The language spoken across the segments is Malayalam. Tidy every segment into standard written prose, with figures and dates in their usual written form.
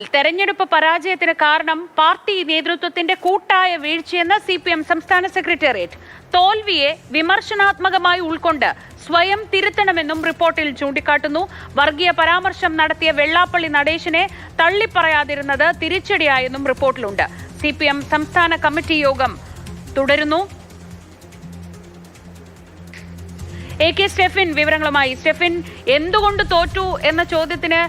തെരഞ്ഞെടുപ്പ് പരാജയത്തിന് കാരണം പാർട്ടി നേതൃത്വത്തിന്റെ കൂട്ടായ വീഴ്ചയെന്ന് CPM സംസ്ഥാന സെക്രട്ടേറിയറ്റ്. തോൽവിയെ വിമർശനാത്മകമായി ഉൾക്കൊണ്ട് സ്വയം തിരുത്തണമെന്നും റിപ്പോർട്ടിൽ ചൂണ്ടിക്കാട്ടുന്നു. വർഗീയ പരാമർശം നടത്തിയ വെള്ളാപ്പള്ളി നടേശനെ തള്ളിപ്പറയാതിരുന്നത് തിരിച്ചടിയായെന്നും റിപ്പോർട്ടിലുണ്ട്. CPM സംസ്ഥാന കമ്മിറ്റി യോഗം തുടരുന്നു. AK സ്റ്റെഫിൻ വിവരങ്ങളുമായി. സ്റ്റെഫിൻ, എന്തുകൊണ്ട് തോറ്റു എന്ന ചോദ്യത്തിന്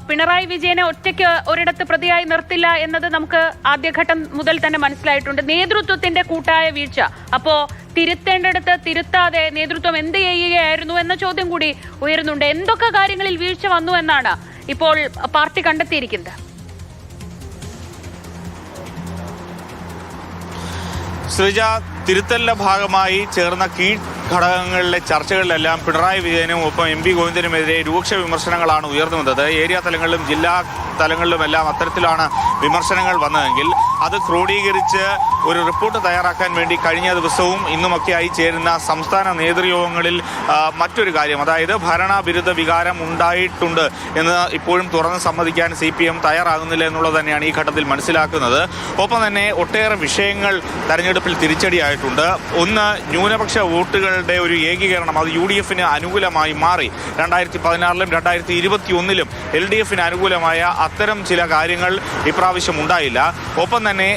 പിണറായി വിജയനെ ഒറ്റയ്ക്ക് ഒരിടത്ത് പ്രതിയായി നിർത്തില്ല എന്നത് നമുക്ക് ആദ്യഘട്ടം മുതൽ തന്നെ മനസ്സിലായിട്ടുണ്ട്. നേതൃത്വത്തിന്റെ കൂട്ടായ വീഴ്ച. അപ്പോ തിരുത്തേണ്ടടുത്ത് തിരുത്താതെ നേതൃത്വം എന്ത് ചെയ്യുകയായിരുന്നു എന്ന ചോദ്യം കൂടി ഉയരുന്നുണ്ട്. എന്തൊക്കെ കാര്യങ്ങളിൽ വീഴ്ച വന്നു എന്നാണ് ഇപ്പോൾ പാർട്ടി കണ്ടെത്തിയിരിക്കുന്നത്? ശ്രീജ, തിരുത്തലിന്റെ ഭാഗമായി ചേർന്ന ഘടകങ്ങളിലെ ചർച്ചകളിലെല്ലാം പിണറായി വിജയനും ഒപ്പം MP ഗോവിന്ദനുമെതിരെ രൂക്ഷ വിമർശനങ്ങളാണ് ഉയർന്നു വന്നത്. ഏരിയ തലങ്ങളിലും ജില്ലാ തലങ്ങളിലുമെല്ലാം അത്തരത്തിലാണ് വിമർശനങ്ങൾ വന്നതെങ്കിൽ അത് ക്രോഡീകരിച്ച് ഒരു റിപ്പോർട്ട് തയ്യാറാക്കാൻ വേണ്ടി കഴിഞ്ഞ ദിവസവും ഇന്നുമൊക്കെയായി ചേരുന്ന സംസ്ഥാന നേതൃയോഗങ്ങളിൽ മറ്റൊരു കാര്യം, അതായത് ഭരണവിരുദ്ധ വികാരം ഉണ്ടായിട്ടുണ്ട് എന്ന് ഇപ്പോഴും തുറന്ന് സമ്മതിക്കാൻ CPM തയ്യാറാകുന്നില്ല എന്നുള്ളത് തന്നെയാണ് ഈ ഘട്ടത്തിൽ മനസ്സിലാക്കുന്നത്. ഒപ്പം തന്നെ ഒട്ടേറെ വിഷയങ്ങൾ തെരഞ്ഞെടുപ്പിൽ തിരിച്ചടിയായിട്ടുണ്ട്. ഒന്ന്, ന്യൂനപക്ഷ വോട്ടുകളുടെ ഒരു ഏകീകരണം, അത് UDF-ന് അനുകൂലമായി മാറി. 2016-ലും 2021-ലും LDF-ന് അനുകൂലമായ അത്തരം ചില കാര്യങ്ങൾ ഇപ്രാവശ്യം ഉണ്ടായില്ല. ഒപ്പം തന്നെ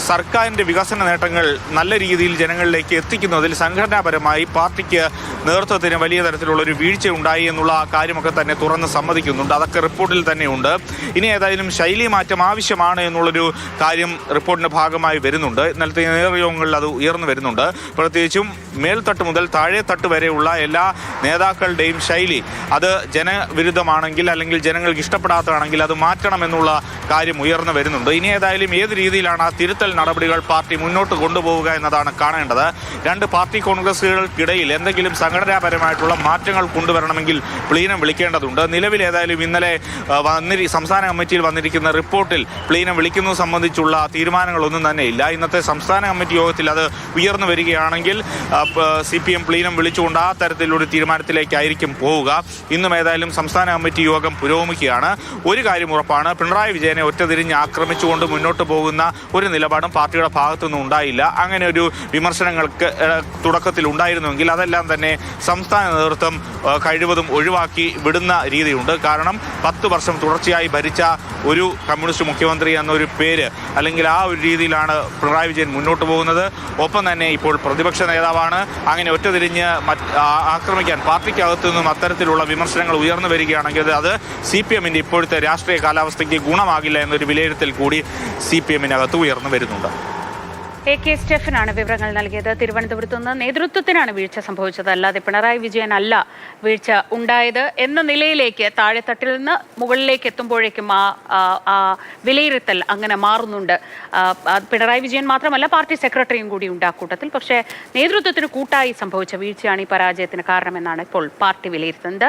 സർക്കാരിൻ്റെ വികസന നേട്ടങ്ങൾ നല്ല രീതിയിൽ ജനങ്ങളിലേക്ക് എത്തിക്കുന്നതിൽ സംഘടനാപരമായി പാർട്ടിക്ക് നേതൃത്വത്തിന് വലിയ തരത്തിലുള്ളൊരു വീഴ്ച ഉണ്ടായി എന്നുള്ള കാര്യമൊക്കെ തന്നെ തുറന്ന് സമ്മതിക്കുന്നുണ്ട്. അതൊക്കെ റിപ്പോർട്ടിൽ തന്നെയുണ്ട്. ഇനി ഏതായാലും ശൈലി മാറ്റം ആവശ്യമാണ് എന്നുള്ളൊരു കാര്യം റിപ്പോർട്ടിൻ്റെ ഭാഗമായി വരുന്നുണ്ട്. ഇന്നലത്തെ നേതൃയോഗങ്ങളിൽ അത് ഉയർന്നു വരുന്നുണ്ട്. പ്രത്യേകിച്ചും മേൽത്തട്ട് മുതൽ താഴെത്തട്ട് വരെയുള്ള എല്ലാ നേതാക്കളുടെയും ശൈലി അത് ജനവിരുദ്ധമാണെങ്കിൽ അല്ലെങ്കിൽ ജനങ്ങൾക്ക് ഇഷ്ടപ്പെടാത്തതാണെങ്കിൽ അത് മാറ്റണമെന്നുള്ള കാര്യം ഉയർന്നു വരുന്നുണ്ട്. ഇനി ഏതായാലും ഏത് രീതിയിലാണ് ആ തിരുത്തൽ നടപടികൾ പാർട്ടി മുന്നോട്ട് കൊണ്ടുപോവുക എന്നതാണ് കാണേണ്ടത്. രണ്ട് പാർട്ടി കോൺഗ്രസുകൾക്കിടയിൽ എന്തെങ്കിലും സംഘടനാപരമായിട്ടുള്ള മാറ്റങ്ങൾ കൊണ്ടുവരണമെങ്കിൽ പ്ലീനം വിളിക്കേണ്ടതുണ്ട്. നിലവിൽ ഏതായാലും ഇന്നലെ സംസ്ഥാന കമ്മിറ്റിയിൽ വന്നിരിക്കുന്ന റിപ്പോർട്ടിൽ പ്ലീനം വിളിക്കുന്നത് സംബന്ധിച്ചുള്ള തീരുമാനങ്ങളൊന്നും തന്നെ ഇല്ല. ഇന്നത്തെ സംസ്ഥാന കമ്മിറ്റി യോഗത്തിൽ അത് ഉയർന്നു വരികയാണെങ്കിൽ CPM പ്ലീനം വിളിച്ചുകൊണ്ട് ആ തരത്തിലൊരു തീരുമാനത്തിലേക്കായിരിക്കും പോവുക. ഇന്നും ഏതായാലും സംസ്ഥാന കമ്മിറ്റി യോഗം പുരോഗമിക്കുകയാണ്. ഒരു കാര്യം ഉറപ്പാണ്, പിണറായി വിജയനെ ഒറ്റതിരിഞ്ഞ് ആക്രമിച്ചുകൊണ്ട് മുന്നോട്ട് പോകുന്ന ഒരു നിലപാടും പാർട്ടിയുടെ ഭാഗത്തുനിന്നും ഉണ്ടായില്ല. അങ്ങനെ ഒരു വിമർശനങ്ങൾക്ക് തുടക്കത്തിൽ ഉണ്ടായിരുന്നുവെങ്കിൽ അതെല്ലാം തന്നെ സംസ്ഥാന നേതൃത്വം കഴിവതും ഒഴിവാക്കി വിടുന്ന രീതിയുണ്ട്. കാരണം 10 വർഷം തുടർച്ചയായി ഭരിച്ച ഒരു കമ്മ്യൂണിസ്റ്റ് മുഖ്യമന്ത്രി എന്നൊരു പേര് അല്ലെങ്കിൽ ആ ഒരു രീതിയിലാണ് പിണറായി വിജയൻ മുന്നോട്ട് പോകുന്നത്. ഒപ്പം തന്നെ ഇപ്പോൾ പ്രതിപക്ഷ നേതാവാണ്. അങ്ങനെ ഒറ്റതിരിഞ്ഞ് ആക്രമിക്കാൻ പാർട്ടിക്കകത്തു നിന്നും അത്തരത്തിലുള്ള വിമർശനങ്ങൾ ഉയർന്നു വരികയാണെങ്കിൽ അത് CPM-ന്റെ ഇപ്പോഴത്തെ രാഷ്ട്രീയ കാലാവസ്ഥയ്ക്ക് ഗുണമാകില്ല എന്നൊരു വിലയിരുത്തൽ കൂടി CPM-നകത്ത് ഉയർന്നു വരുന്നുണ്ട്. AK സ്റ്റെഫനാണ് വിവരങ്ങൾ നൽകിയത്. തിരുവനന്തപുരത്ത് നിന്ന് നേതൃത്വത്തിനാണ് വീഴ്ച സംഭവിച്ചത്, അല്ലാതെ പിണറായി വിജയനല്ല വീഴ്ച ഉണ്ടായത് എന്ന നിലയിലേക്ക് താഴെത്തട്ടിൽ നിന്ന് മുകളിലേക്ക് എത്തുമ്പോഴേക്കും ആ വിലയിരുത്തൽ അങ്ങനെ മാറുന്നുണ്ട്. പിണറായി വിജയൻ മാത്രമല്ല, പാർട്ടി സെക്രട്ടറിയും കൂടി ഉണ്ട് ആ കൂട്ടത്തിൽ. പക്ഷേ നേതൃത്വത്തിന് കൂട്ടായി സംഭവിച്ച വീഴ്ചയാണ് ഈ പരാജയത്തിന് കാരണമെന്നാണ് ഇപ്പോൾ പാർട്ടി വിലയിരുത്തുന്നത്.